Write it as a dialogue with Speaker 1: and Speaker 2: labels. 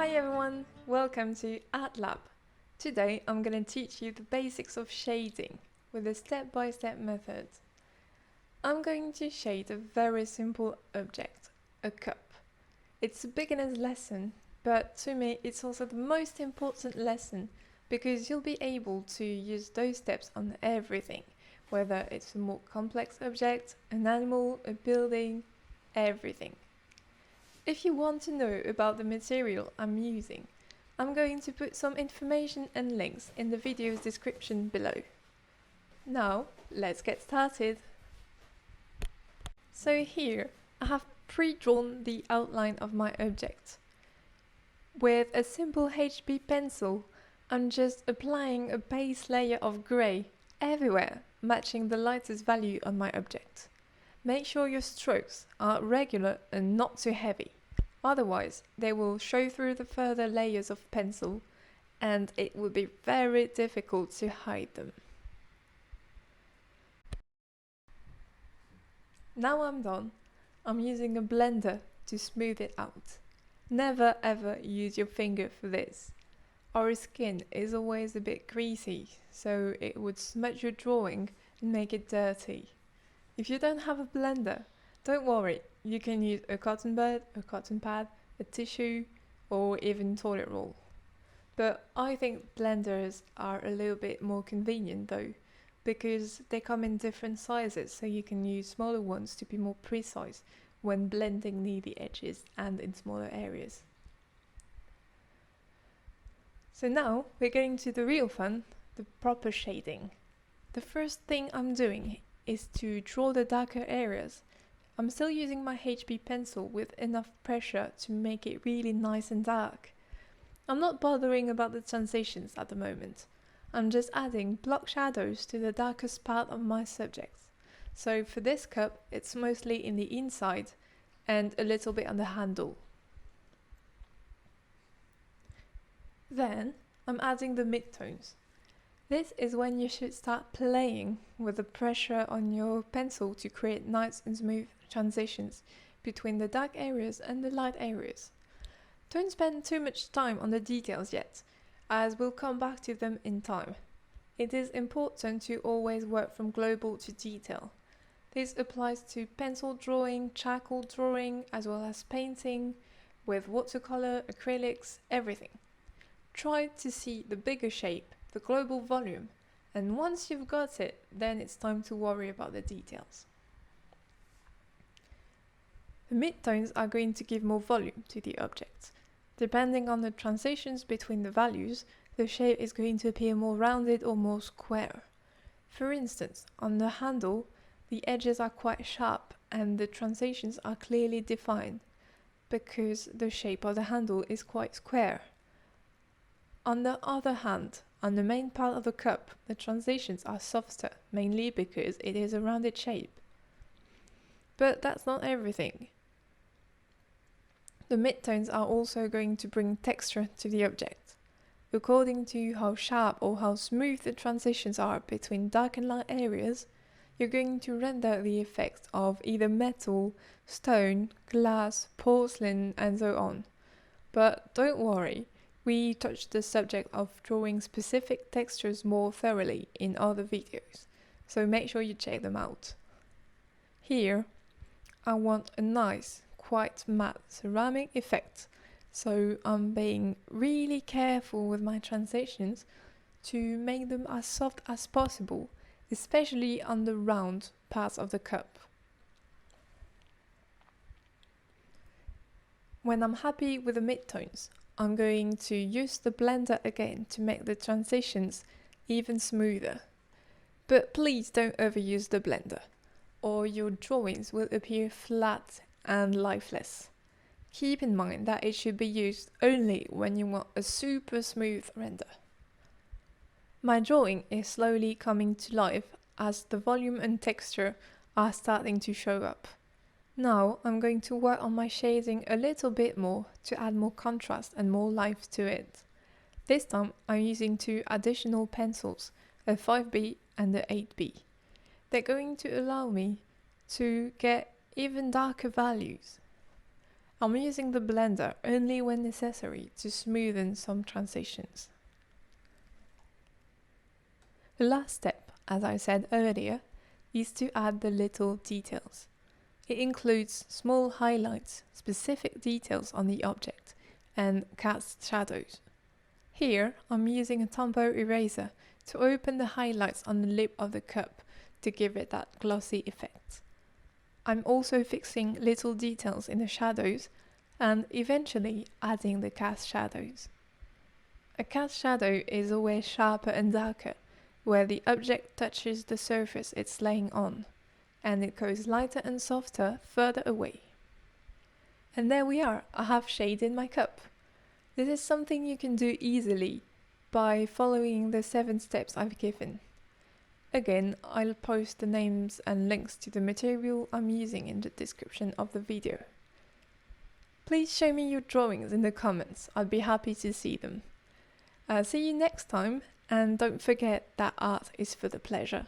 Speaker 1: Hi everyone, welcome to Art Lab. Today I'm going to teach you the basics of shading with a step-by-step method. I'm going to shade a very simple object, a cup. It's a beginner's lesson, but to me it's also the most important lesson because you'll be able to use those steps on everything, whether it's a more complex object, an animal, a building, everything. If you want to know about the material I'm using, I'm going to put some information and links in the video's description below. Now, let's get started. So here, I have pre-drawn the outline of my object. With a simple HB pencil, I'm just applying a base layer of grey everywhere, matching the lightest value on my object. Make sure your strokes are regular and not too heavy, otherwise they will show through the further layers of pencil and it will be very difficult to hide them. Now I'm done, I'm using a blender to smooth it out. Never ever use your finger for this. Our skin is always a bit greasy, so it would smudge your drawing and make it dirty. If you don't have a blender, don't worry, you can use a cotton bud, a cotton pad, a tissue, or even toilet roll. But I think blenders are a little bit more convenient though, because they come in different sizes, so you can use smaller ones to be more precise when blending near the edges and in smaller areas. So now we're getting to the real fun, the proper shading. The first thing I'm doing is to draw the darker areas. I'm still using my HB pencil with enough pressure to make it really nice and dark. I'm not bothering about the transitions at the moment. I'm just adding block shadows to the darkest part of my subject. So for this cup, it's mostly in the inside and a little bit on the handle. Then I'm adding the midtones. This is when you should start playing with the pressure on your pencil to create nice and smooth transitions between the dark areas and the light areas. Don't spend too much time on the details yet, as we'll come back to them in time. It is important to always work from global to detail. This applies to pencil drawing, charcoal drawing, as well as painting, with watercolor, acrylics, everything. Try to see the bigger shape, the global volume, and once you've got it, then it's time to worry about the details. The midtones are going to give more volume to the object. Depending on the transitions between the values, the shape is going to appear more rounded or more square. For instance, on the handle, the edges are quite sharp and the transitions are clearly defined, because the shape of the handle is quite square. On the other hand, on the main part of the cup, the transitions are softer, mainly because it is a rounded shape. But that's not everything. The midtones are also going to bring texture to the object. According to how sharp or how smooth the transitions are between dark and light areas, you're going to render the effect of either metal, stone, glass, porcelain, and so on. But don't worry. We touched the subject of drawing specific textures more thoroughly in other videos, so make sure you check them out. Here, I want a nice, quite matte ceramic effect, so I'm being really careful with my transitions to make them as soft as possible, especially on the round parts of the cup. When I'm happy with the midtones, I'm going to use the blender again to make the transitions even smoother. But please don't overuse the blender, or your drawings will appear flat and lifeless. Keep in mind that it should be used only when you want a super smooth render. My drawing is slowly coming to life as the volume and texture are starting to show up. Now I'm going to work on my shading a little bit more to add more contrast and more life to it. This time I'm using two additional pencils, a 5B and a 8B. They're going to allow me to get even darker values. I'm using the blender only when necessary to smoothen some transitions. The last step, as I said earlier, is to add the little details. It includes small highlights, specific details on the object, and cast shadows. Here, I'm using a Tombow eraser to open the highlights on the lip of the cup to give it that glossy effect. I'm also fixing little details in the shadows and eventually adding the cast shadows. A cast shadow is always sharper and darker, where the object touches the surface it's laying on, and it goes lighter and softer further away. And there we are, I have shaded my cup. This is something you can do easily by following the 7 steps I've given. Again, I'll post the names and links to the material I'm using in the description of the video. Please show me your drawings in the comments, I'd be happy to see them. See you next time, and don't forget that art is for the pleasure.